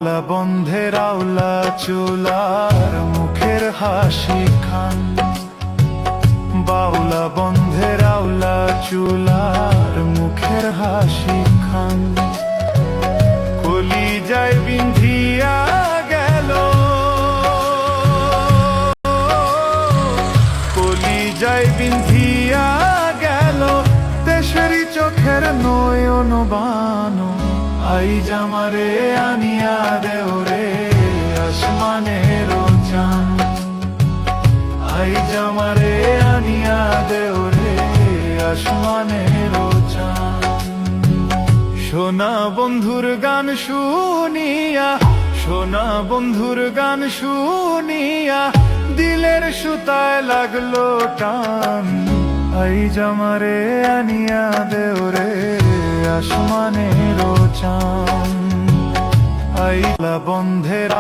বন্ধের আওলা চুলার মুখের হাসি খান, বাউলা বন্ধের আওলা চুলার মুখের হাসি খান। কলি যায় বিন্ধিয়া গেল, কলি যায় বিন্ধিয়া গেল, দেশেরই চোখের নয়ন বানো। আই জামারে আনিয়া দেওরে আসমানের চান, আই জামারে আনিয়া দেওরে আসমানের চান। সোনা বন্ধুর গান শুনিয়া, সোনা বন্ধুর গান শুনিয়া, দিলের সুতায় লাগলো টান। আই জামারে আনিয়া দেওরে আসমানের চান। আইলা বন্ধের